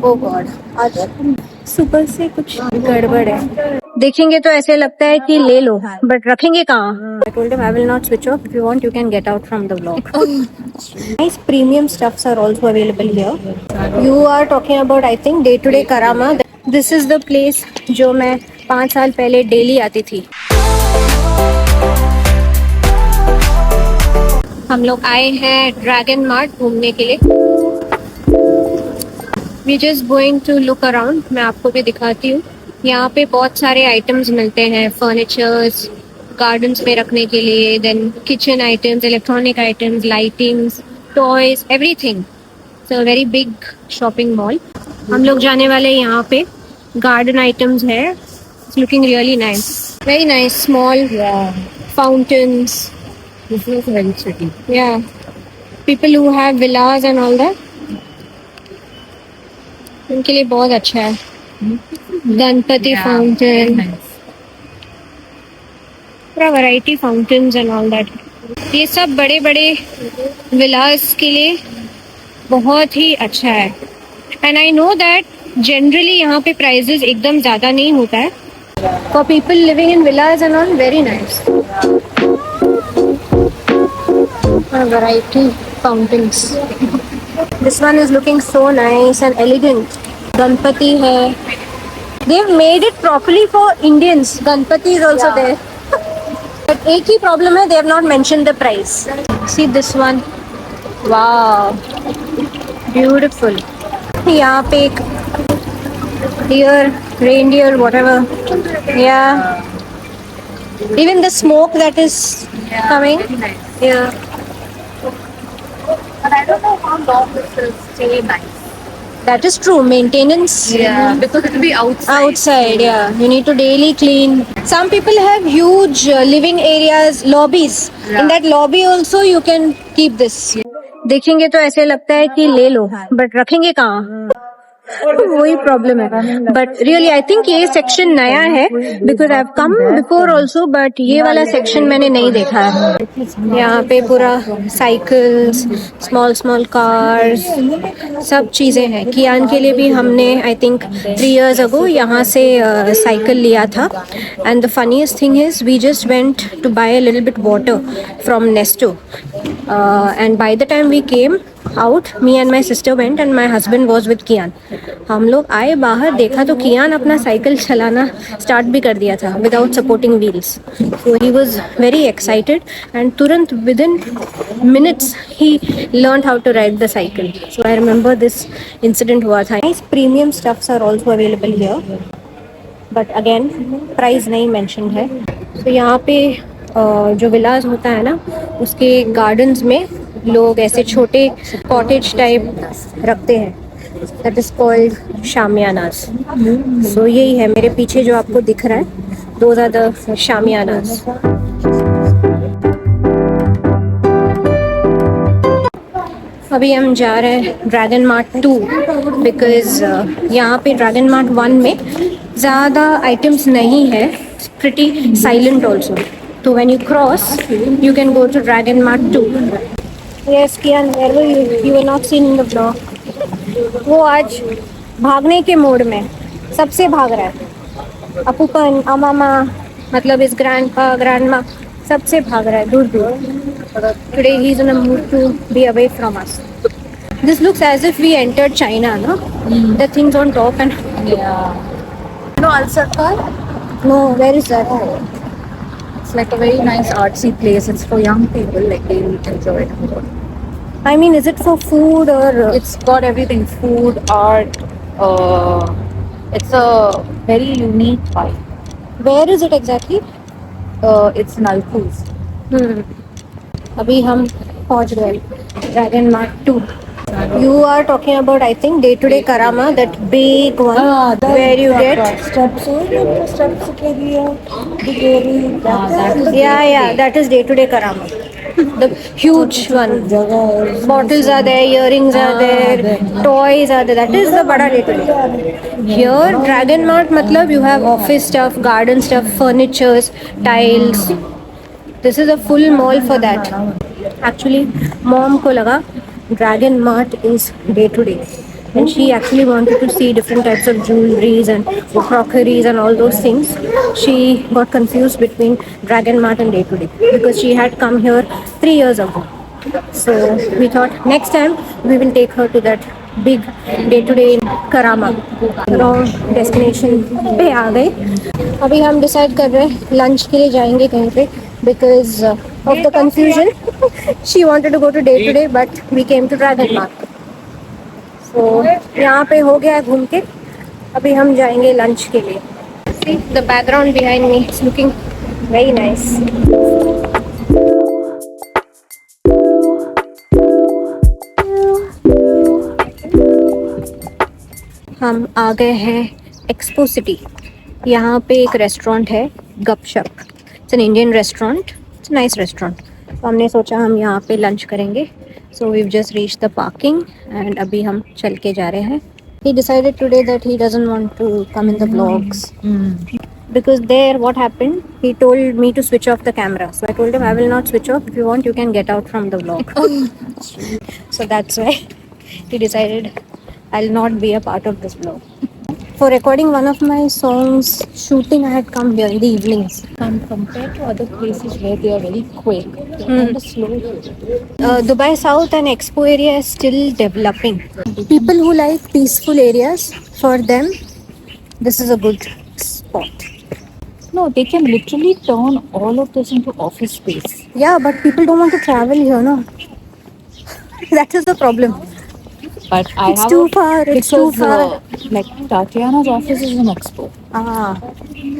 ओ god, आज सुबह से कुछ गड़बड़ है। देखेंगे तो ऐसे लगता है कि ले लो, बट रखेंगे कहाँ? I told him I will not switch off. If you want, you can get out from the vlog. Nice premium stuffs are also available here. You are talking about, I think, Day to Day Karama. This is the place जो मैं 5 साल पहले daily आती थी। हम लोग आए हैं ड्रैगन मार्ट घूमने के लिए। We just going to look around. मैं आपको भी दिखाती हूँ। यहाँ पे बहुत सारे आइटम्स मिलते हैं, फर्नीचर्स, गार्डन्स में रखने के लिए, then kitchen items, electronic items, lightings, toys, everything. It's a very big shopping mall. हम लोग जाने वाले यहाँ पे। गार्डन आइटम्स है। It's looking really nice, very nice, small fountains. This is very pretty. Yeah, people who have villas and all that, उनके लिए बहुत अच्छा है। गणपति फाउंटेन, पूरा variety fountains and all that. ये सब बड़े बड़े विलास के लिए बहुत ही अच्छा है। And I know that generally यहाँ पे प्राइजेस एकदम ज़्यादा नहीं होता है। For people living in Vilas and all, very nice. Variety fountains. This one is looking so nice and elegant. Ganpati hai. They've made it properly for Indians. Ganpati is also there. But एक ही problem है, they have not mentioned the price. See this one. Wow. Beautiful. यहाँ पे एक deer, reindeer, whatever. Yeah. Even the smoke that is coming. Yeah. But I don't know how long this will stay nice. That is true. Maintenance. Yeah, because it will be outside. Outside, yeah. You need to daily clean. Some people have huge living areas, lobbies. Yeah. In that lobby also you can keep this. देखेंगे तो ऐसे लगता है कि ले लो, but रखेंगे कहाँ? वही प्रॉब्लम है। बट रियली आई थिंक ये सेक्शन नया है, because I have come before also, but ये वाला सेक्शन मैंने नहीं देखा है। यहाँ पे पूरा साइकिल्स, स्मॉल स्मॉल कार्स, सब चीज़ें हैं। कियान के लिए भी हमने आई थिंक 3 years ago यहाँ से साइकिल लिया था। And the funniest thing is we just went to buy a little bit water from Nesto, and by the time we came out, me and my sister went and my husband was with Kian. हम लोग आए बाहर, देखा तो कियान अपना cycle चलाना start भी कर दिया था without supporting wheels. So he was very excited and तुरंत विद इन मिनट्स ही learn how to ride the cycle. So I remember this incident हुआ था। Nice premium stuffs are also available here, but again price नहीं mention है। तो यहाँ पे जो विलास होता है ना, उसके गार्डन्स में लोग ऐसे छोटे कॉटेज टाइप रखते हैं। That is called shamianas. So यही है मेरे पीछे जो आपको दिख रहा है, दोज आर द शामियानास। अभी हम जा रहे हैं ड्रैगन मार्ट 2, बिकॉज यहाँ पे ड्रैगन मार्ट 1 में ज़्यादा आइटम्स नहीं है, प्रिटी साइलेंट ऑल्सो। तो when you cross, you can go to Dragon Mart 2. Yes, Kian, where were you? You were not seen in the vlog. वो आज भागने के मोड में सबसे भाग रहा है। अपूपन, अमामा, मतलब इस ग्रैंडपा, ग्रैंडमा, सबसे भाग रहा है दूर दूर। Today he is in a mood to be away from us. This looks as if we entered China, no? The things on top and Yeah. No, Al-Sarkar? no, where is that? It's like a very nice artsy place. It's for young people. Like they will enjoy it. I mean, is it for food or? It's got everything: food, art. It's a very unique vibe. Where is it exactly? It's in Alcuz. अभी हम पहुंच गए dragon mart 2। You are talking about, I think, Day to Day Karama, that big one where you get steps. Steps के लिए yeah, that is Day to Day Karama. The huge one. Bottles are there, earrings are there, toys are there. That is the bada Day to Day. Here, Dragon Mart, matlab you have office stuff, garden stuff, furnitures, tiles. This is a full mall for that. Actually, mom को लगा Dragon Mart is day to day, and she actually wanted to see different types of jewelries and crockeries and all those things. She got confused between Dragon Mart and Day to Day because she had come here 3 years ago. So we thought next time we will take her to that big Day to Day in Karama. Wrong destination पे आ गए. अभी हम decide कर रहे हैं lunch के लिए जाएंगे कहीं पे because of the confusion. She wanted to go to Day to Day but we came to Dragon Mart. So यहाँ पे हो गया घूम के. अभी हम जाएंगे लंच के लिए. See the background behind me is looking very nice. हम आ गए हैं एक्सपो सिटी. यहाँ पे एक रेस्टोरेंट है Gupshup. It's an Indian restaurant. It's nice restaurant. तो हमने सोचा हम यहाँ पे लंच करेंगे. So we just reach the parking and अभी हम चल के जा रहे हैं. He decided today that he doesn't want to come in the vlogs because there what happened, he told me to switch off the camera, so I told him I will not switch off. If you want you can get out from the vlog. So that's why he decided I'll not be a part of this vlog. For recording one of my songs shooting I had come here in the evenings. And compared to other places where they are very quick, they are kind of slow. Dubai South and Expo area is still developing. People who like peaceful areas, for them this is a good spot. No, they can literally turn all of this into office space. Yeah, but people don't want to travel here, no? That is the problem. But I It's have too far, it's too because, far. like Tatiana's office is in Expo, Ah,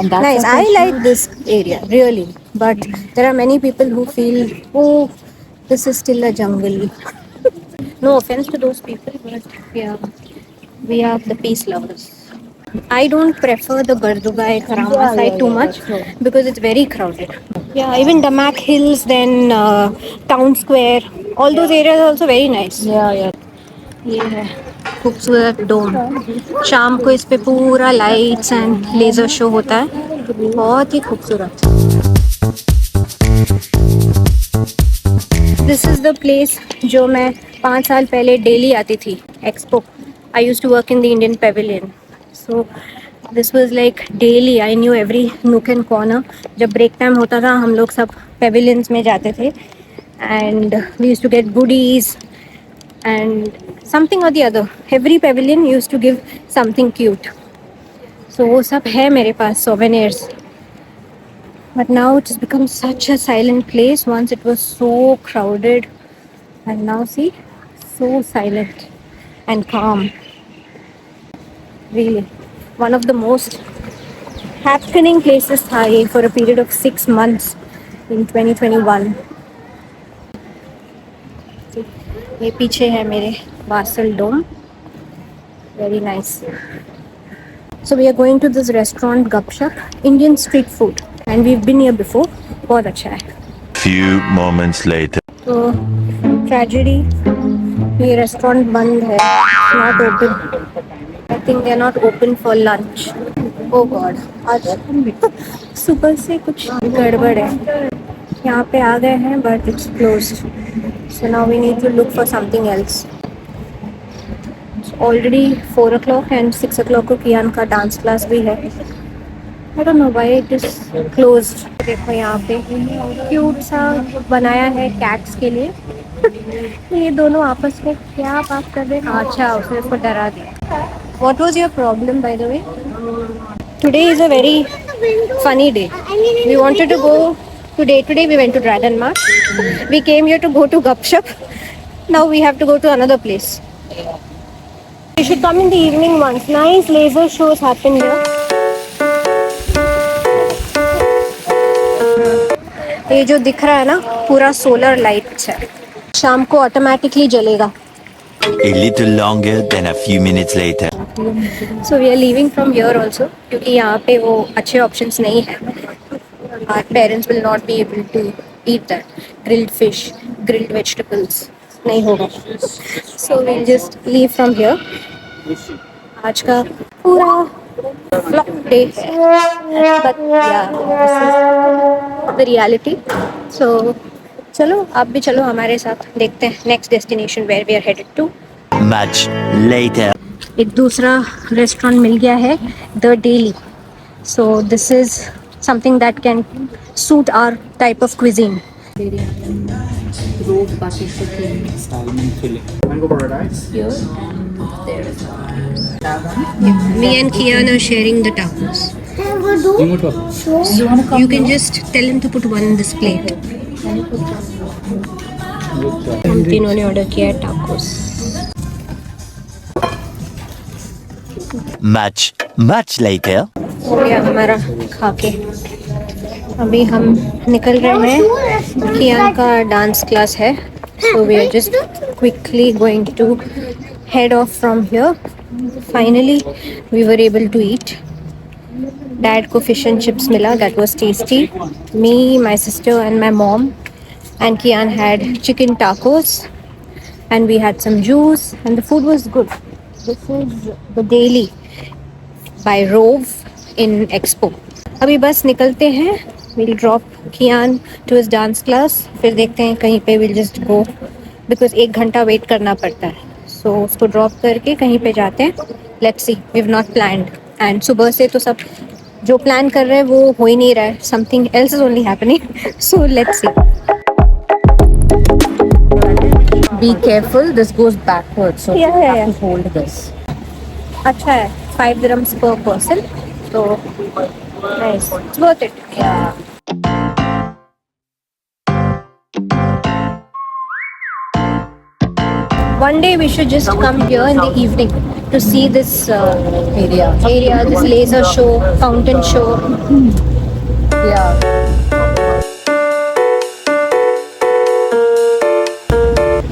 and that's nice. a I huge- like this area, really. But there are many people who feel, oh, this is still a jungle. No offense to those people, but yeah, we are the peace lovers. I don't prefer the Bardugai Karama side too much sure. because it's very crowded. Yeah, even Damak Hills, then Town Square, all those areas are also very nice. Yeah. ये है खूबसूरत डोम. शाम को इस पे पूरा lights and laser show होता है. बहुत ही खूबसूरत. दिस इज द प्लेस जो मैं 5 साल पहले डेली आती थी. Expo. I used to work in the Indian pavilion. So this was like daily. I knew every nook and corner. जब ब्रेक टाइम होता था हम लोग सब पेविलियंस में जाते थे and we used to get goodies and something or the other. Every pavilion used to give something cute. So वो सब है मेरे पास souvenirs. But now it's become such a silent place. Once it was so crowded, and now see, so silent and calm. Really, one of the most happening places था ये for a period of 6 months in 2021. ये पीछे है मेरे Wasl dome. Very nice. So we are going to this restaurant Gupshup. Indian street food and we been here before. बहुत अच्छा है. Few moments later. तो ट्रेजेडी, ये रेस्टोरेंट बंद है. Not open. I think they are not open for lunch. Oh god, आज सुबह से कुछ गड़बड़ है. यहाँ पे आ गए हैं but it's closed. So now we need to look for something else. It's already 4 o'clock and 6 o'clock को कियान का डांस क्लास भी है. I don't know why it is closed. देखो यहाँ पे क्यूट सा बनाया है कैट्स के लिए. ये दोनों आपस में क्या बात कर रहे हैं. अच्छा, उसने उसको डरा दिया. What was your problem by the way? Today is a very funny day. We wanted to go to Day to Day. We went to Dragon Mart. We came here to go to Gupshup. Now we have to go to another place. You should come in the evening once. Nice laser shows happen here. ये जो दिख रहा है ना पूरा solar lights है. शाम को ऑटोमेटिकली जलेगा. A little longer than a few minutes later. So we are leaving from here also क्योंकि यहाँ पे वो अच्छे options नहीं है. Our parents will not be able to eat that. Grilled fish, grilled vegetables नहीं होगा. So we'll just leave from here. आज का पूरा vlog day है. But yeah, this is the reality. So चलो आप भी चलो हमारे साथ. देखते हैं next destination where we are headed to. Much later. एक दूसरा रेस्टोरेंट मिल गया है, the daily. So this is something that can suit our type of cuisine. Roast butter chicken Salmon fillet. Mango paradise. here, and there is that one. Me and Kian are sharing the tacos. Remote work. You want to come? You can just tell him to put one in this plate. हम तीनों ने order किया है tacos. Much later. हो गया हमारा खा के. अभी हम निकल रहे हैं. कियान का डांस क्लास है, so we are just quickly going to head off from here. Finally we were able to eat. Dad को fish and chips मिला, that was tasty. Me, my sister and my mom and Kian had chicken tacos and we had some juice and the food was good. This is the Daily by Rove in Expo. अभी बस निकलते हैं. We'll drop Kian to his dance class. फिर देखते हैं कहीं पे we'll just go because 1 घंटा वेट करना पड़ता है. So उसको ड्रॉप करके कहीं पे जाते हैं. Let's see. We've not planned. And सुबह से तो सब जो प्लान कर रहे हैं वो हो ही नहीं रहा है. Something else is only happening. So let's see. Be careful. This goes backwards, so Yeah, you yeah, have to hold this. अच्छा है. 5 dirhams per person. So nice. It's worth it. Yeah. One day we should just come here in the evening to see this Area. this laser show, fountain show. Yeah.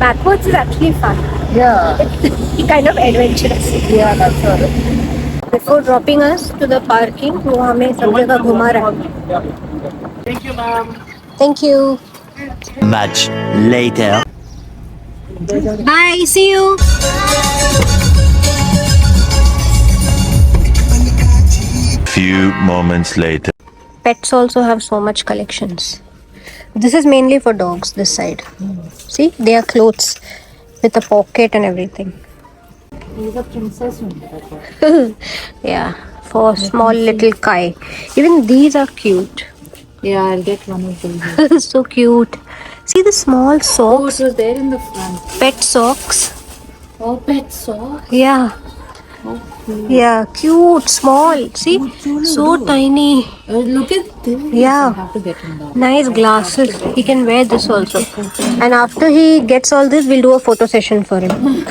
Backwards is actually fun. Yeah. Kind of adventurous. Yeah, that's all. Before dropping us to the parking, वो हमें सब जगह घुमा रहा है. Thank you. Much later. Bye. See you. Few moments later. Pets also have so much collections. This is mainly for dogs. This side. See, they are clothes with a pocket and everything. He's a princess. Yeah, for small little Kai. Even these are cute. Yeah, I'll get one of those. So cute. See the small Oh, it socks, was there in the front. pet socks. Oh, pet socks. Yeah. Yeah, cute, small. See, so tiny. Look at this. Yeah. I have to get him that. Nice glasses. He can wear this also. And after he gets all this, we'll do a photo session for him.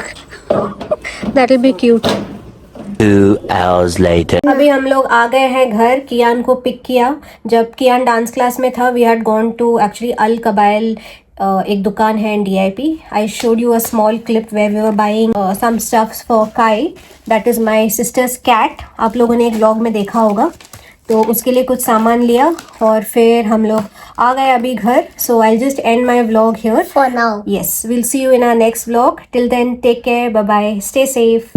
That'll be cute. 2 hours later. अभी हम लोग आ गए हैं घर. कियान को pick किया. जब कियान dance class में था, we had gone to actually Al Kabail. एक दुकान है in DIP. I showed you a small clip where we were buying some stuffs for Kai. That is my sister's cat. आप लोगों ने एक व्लॉग में देखा होगा. तो उसके लिए कुछ सामान लिया और फिर हम लोग आ गए अभी घर. So I just end my vlog here for now. Yes, will see you in our next vlog. Till then take care. Bye bye. Stay safe.